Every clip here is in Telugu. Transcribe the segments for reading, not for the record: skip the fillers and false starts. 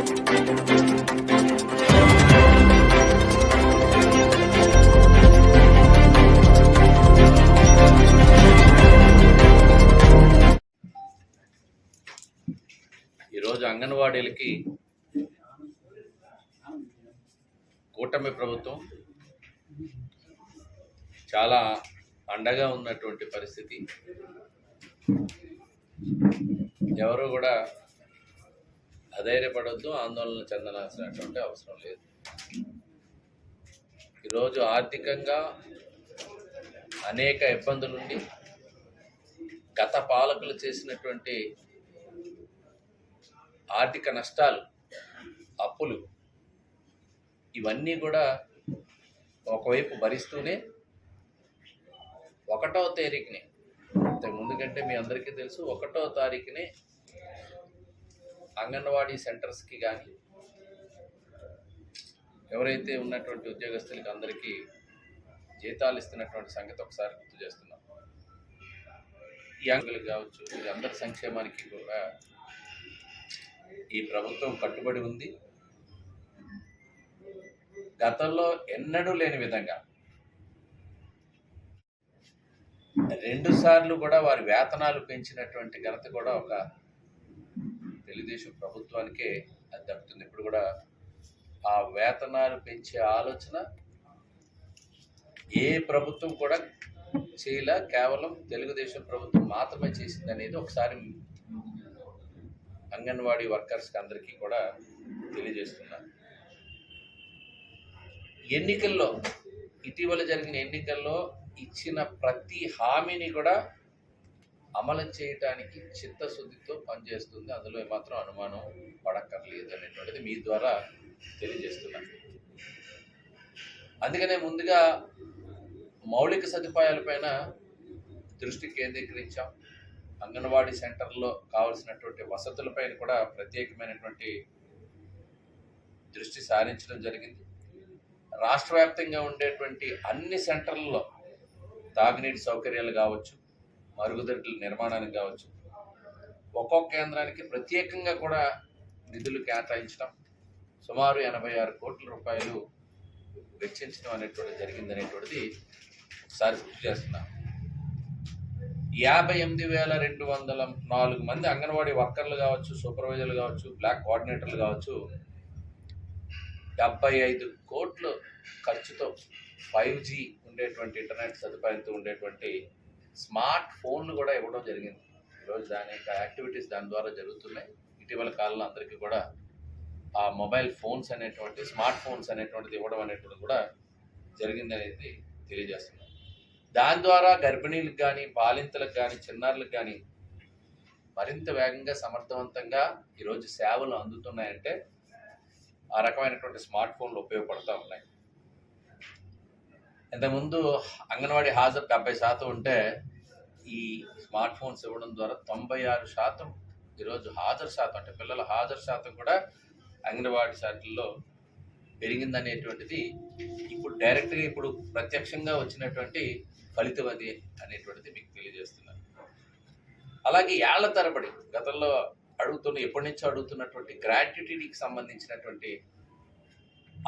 ఈరోజు అంగన్వాడీలకి కూటమి ప్రభుత్వం చాలా అండగా ఉన్నటువంటి పరిస్థితి. ఎవరు కూడా అధైర్యపడొద్దు, ఆందోళన చెందనాల్సినటువంటి అవసరం లేదు. ఈరోజు ఆర్థికంగా అనేక ఇబ్బందులుండి గత పాలకులు చేసినటువంటి ఆర్థిక నష్టాలు, అప్పులు, ఇవన్నీ కూడా ఒకవైపు భరిస్తూనే 1వ తారీఖునే, ముందు కంటే మీ అందరికీ తెలుసు, 1వ తారీఖునే అంగన్వాడీ సెంటర్స్కి కానీ ఎవరైతే ఉన్నటువంటి ఉద్యోగస్తులకి అందరికీ జీతాలు ఇస్తున్నటువంటి సంగతి ఒకసారి గుర్తు చేస్తున్నాం. ఈ అంగులకు కావచ్చు, ఇది అందరి సంక్షేమానికి కూడా ఈ ప్రభుత్వం కట్టుబడి ఉంది. గతంలో ఎన్నడూ లేని విధంగా 2 సార్లు కూడా వారి వేతనాలు పెంచినటువంటి ఘనత కూడా ఒక తెలుగుదేశం ప్రభుత్వానికే అది దక్కుతుంది. ఇప్పుడు కూడా ఆ వేతనాలు పెంచే ఆలోచన ఏ ప్రభుత్వం కూడా చేయలే, కేవలం తెలుగుదేశం ప్రభుత్వం మాత్రమే చేసింది అనేది ఒకసారి అంగన్వాడీ వర్కర్స్కి అందరికీ కూడా తెలియజేస్తున్నారు. ఎన్నికల్లో, ఇటీవల జరిగిన ఎన్నికల్లో ఇచ్చిన ప్రతి హామీని కూడా అమలు చేయటానికి చిత్తశుద్ధితో పనిచేస్తుంది. అందులో ఏమాత్రం అనుమానం పడక్కర్లేదు అనేటువంటిది మీ ద్వారా తెలియజేస్తున్నాను. అందుకనే ముందుగా మౌలిక సదుపాయాలపైన దృష్టి కేంద్రీకరించాం. అంగన్వాడీ సెంటర్లో కావలసినటువంటి వసతులపైన కూడా ప్రత్యేకమైనటువంటి దృష్టి సారించడం జరిగింది. రాష్ట్ర వ్యాప్తంగా ఉండేటువంటి అన్ని సెంటర్లలో తాగునీటి సౌకర్యాలు కావచ్చు, మరుగుదొడ్ల నిర్మాణానికి కావచ్చు, ఒక్కొక్క కేంద్రానికి ప్రత్యేకంగా కూడా నిధులు కేటాయించడం, సుమారు 86 కోట్ల రూపాయలు వెచ్చించడం అనేటువంటిది జరిగిందనేటువంటిది ఒకసారి గుర్తు చేస్తున్నాను. 58,204 మంది అంగన్వాడీ వర్కర్లు కావచ్చు, సూపర్వైజర్లు కావచ్చు, బ్లాక్ కోఆర్డినేటర్లు కావచ్చు, 75 కోట్ల ఖర్చుతో 5G ఉండేటువంటి ఇంటర్నెట్ సదుపాయంతో ఉండేటువంటి స్మార్ట్ ఫోన్లు కూడా ఇవ్వడం జరిగింది. ఈరోజు దాని యొక్క యాక్టివిటీస్ దాని ద్వారా జరుగుతున్నాయి. ఇటీవల కాలంలో అందరికీ కూడా ఆ మొబైల్ ఫోన్స్ అనేటువంటి, స్మార్ట్ ఫోన్స్ అనేటువంటిది ఇవ్వడం అనేటువంటిది కూడా జరిగింది అనేది తెలియజేస్తున్నాం. దాని ద్వారా గర్భిణీలకు కానీ, బాలింతలకు కానీ, చిన్నారులకు కానీ మరింత వేగంగా, సమర్థవంతంగా ఈరోజు సేవలు అందుతున్నాయంటే ఆ రకమైనటువంటి స్మార్ట్ ఫోన్లు ఉపయోగపడుతూ ఉన్నాయి. ఇంతకుముందు అంగన్వాడీ హాజరు 70% ఉంటే ఈ స్మార్ట్ ఫోన్స్ ఇవ్వడం ద్వారా 96% ఈరోజు హాజరు శాతం, అంటే పిల్లల హాజరు శాతం కూడా అంగన్వాడీ శాఖల్లో పెరిగిందనేటువంటిది ఇప్పుడు డైరెక్ట్గా, ఇప్పుడు ప్రత్యక్షంగా వచ్చినటువంటి ఫలితం అది అనేటువంటిది మీకు తెలియజేస్తున్నాను. అలాగే ఏళ్ల తరబడి గతంలో ఎప్పటి నుంచో అడుగుతున్నటువంటి గ్రాట్యుటీకి సంబంధించినటువంటి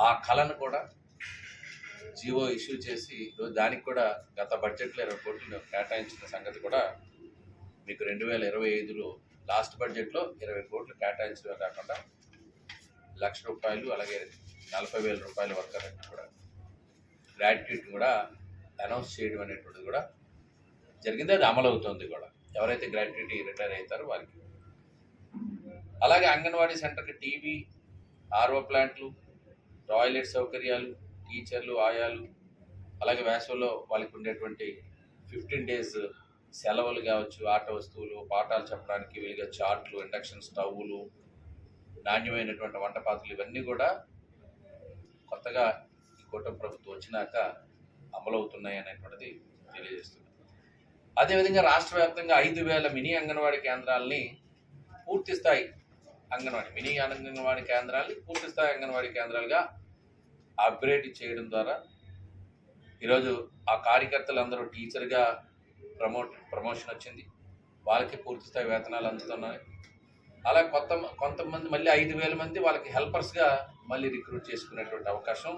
ఆ కళను కూడా జీవో ఇష్యూ చేసి దానికి కూడా గత బడ్జెట్లో 20 కోట్లు కేటాయించిన సంగతి కూడా మీకు 2025లో లాస్ట్ బడ్జెట్లో 20 కోట్లు కేటాయించడమే కాకుండా ₹1,00,000 అలాగే 40,000 రూపాయల వర్కర్ కూడా గ్రాట్యుటీ కూడా అనౌన్స్ చేయడం అనేటువంటిది కూడా జరిగింది. అది అమలు అవుతుంది కూడా, ఎవరైతే గ్రాట్యుటీ రిటైర్ అవుతారో వారికి. అలాగే అంగన్వాడీ సెంటర్కి టీవీ, ఆర్ఓ ప్లాంట్లు, టాయిలెట్ సౌకర్యాలు, టీచర్లు, ఆయాలు, అలాగే వేసవిలో వాళ్ళకి ఉండేటువంటి 15 days సెలవులు కావచ్చు, ఆట వస్తువులు, పాఠాలు చెప్పడానికి వీలుగా చార్ట్లు, ఇండక్షన్ స్టవ్లు, నాణ్యమైనటువంటి వంట పాత్రలు, ఇవన్నీ కూడా కొత్తగా ఈ కూటమి ప్రభుత్వం వచ్చినాక అమలవుతున్నాయి అనేటువంటిది తెలియజేస్తుంది. అదేవిధంగా రాష్ట్ర వ్యాప్తంగా 5,000 మినీ అంగన్వాడీ కేంద్రాలని పూర్తిస్థాయి మినీ అంగన్వాడీ కేంద్రాలని పూర్తిస్థాయి అంగన్వాడీ కేంద్రాలుగా అప్గ్రేడ్ చేయడం ద్వారా ఈరోజు ఆ కార్యకర్తలందరూ టీచర్గా ప్రమోషన్ వచ్చింది, వాళ్ళకి పూర్తిస్థాయి వేతనాలు అందుతున్నాయి. అలా కొంతమంది మళ్ళీ 5,000 మంది వాళ్ళకి హెల్పర్స్గా మళ్ళీ రిక్రూట్ చేసుకునేటువంటి అవకాశం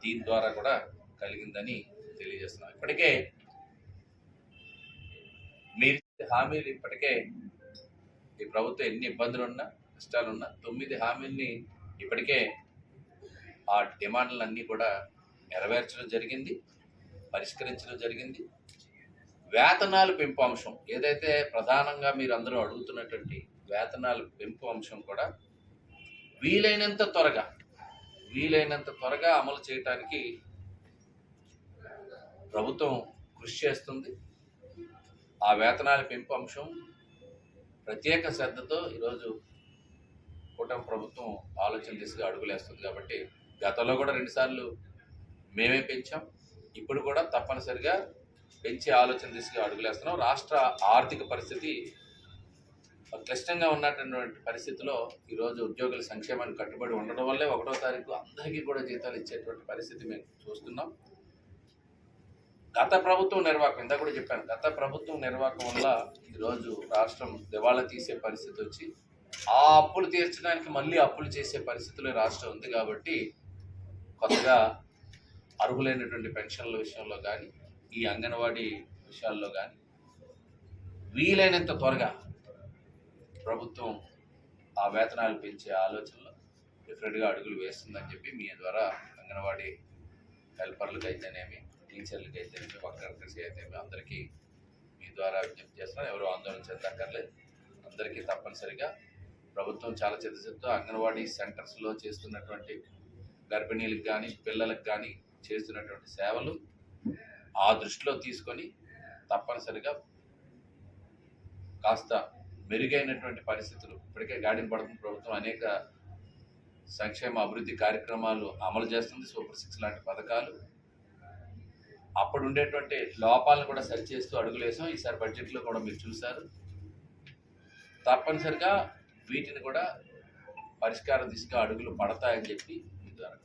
దీని ద్వారా కూడా కలిగిందని తెలియజేస్తున్నాం. ఇప్పటికే మీరు హామీలు ఇప్పటికే ఈ ప్రభుత్వం ఎన్ని ఇబ్బందులున్నా కష్టాలున్నా 9 హామీల్ని ఇప్పటికే ఆ డిమాండ్లన్నీ కూడా నెరవేర్చడం జరిగింది, పరిష్కరించడం జరిగింది. వేతనాలు పెంపు అంశం ఏదైతే ప్రధానంగా మీరు అందరూ అడుగుతున్నటువంటి వేతనాలు పెంపు అంశం కూడా వీలైనంత త్వరగా అమలు చేయడానికి ప్రభుత్వం కృషి చేస్తుంది. ఆ వేతనాల పెంపు అంశం ప్రత్యేక శ్రద్ధతో ఈరోజు కూటమి ప్రభుత్వం ఆలోచన దిశగా అడుగులేస్తుంది. కాబట్టి గతంలో కూడా 2 సార్లు మేమే పెంచాం, ఇప్పుడు కూడా తప్పనిసరిగా పెంచే ఆలోచన దిశగా అడుగులేస్తున్నాం. రాష్ట్ర ఆర్థిక పరిస్థితి క్లిష్టంగా ఉన్నటువంటి పరిస్థితిలో ఈరోజు ఉద్యోగుల సంక్షేమానికి కట్టుబడి ఉండడం వల్లే 1వ తారీఖు అందరికీ కూడా జీతాలు ఇచ్చేటువంటి పరిస్థితి మేము చూస్తున్నాం. గత ప్రభుత్వం నిర్వాహకం ఇందా కూడా చెప్పాను, గత ప్రభుత్వం నిర్వాహకం వల్ల ఈరోజు రాష్ట్రం దివాళా తీసే పరిస్థితి వచ్చి ఆ అప్పులు తీర్చడానికి మళ్ళీ అప్పులు చేసే పరిస్థితిలో రాష్ట్రం ఉంది. కాబట్టి కొత్తగా అర్హులైనటువంటి పెన్షన్ల విషయంలో కానీ ఈ అంగన్వాడీ విషయాల్లో కానీ వీలైనంత త్వరగా ప్రభుత్వం ఆ వేతనాలు పెంచే ఆలోచనలో డిఫరెంట్గా అడుగులు వేస్తుందని చెప్పి మీ ద్వారా అంగన్వాడీ హెల్పర్లకు అయితేనేమి, టీచర్లకి అయితేనేమి, వర్కర్స్ అయితేనేమి అందరికీ మీ ద్వారా విజ్ఞప్తి చేస్తున్నాం. ఎవరు ఆందోళన చెందక్కర్లేదు. అందరికీ తప్పనిసరిగా ప్రభుత్వం చాలా చిత్తశుద్ధితో అంగన్వాడీ సెంటర్స్లో చేస్తున్నటువంటి గర్భిణీలకు కానీ పిల్లలకు కానీ చేస్తున్నటువంటి సేవలు ఆ దృష్టిలో తీసుకొని తప్పనిసరిగా కాస్త మెరుగైనటువంటి పరిస్థితులు ఇప్పటికే గాడిన పడుతున్న ప్రభుత్వం అనేక సంక్షేమ అభివృద్ధి కార్యక్రమాలు అమలు చేస్తుంది. సూపర్ 6 లాంటి పథకాలు అప్పుడు ఉండేటువంటి లోపాలను కూడా సరిచేస్తూ అడుగులేసాం. ఈసారి బడ్జెట్లో కూడా మీరు చూశారు. తప్పనిసరిగా వీటిని కూడా పరిష్కార దిశగా అడుగులు పడతాయని చెప్పి మీ ద్వారా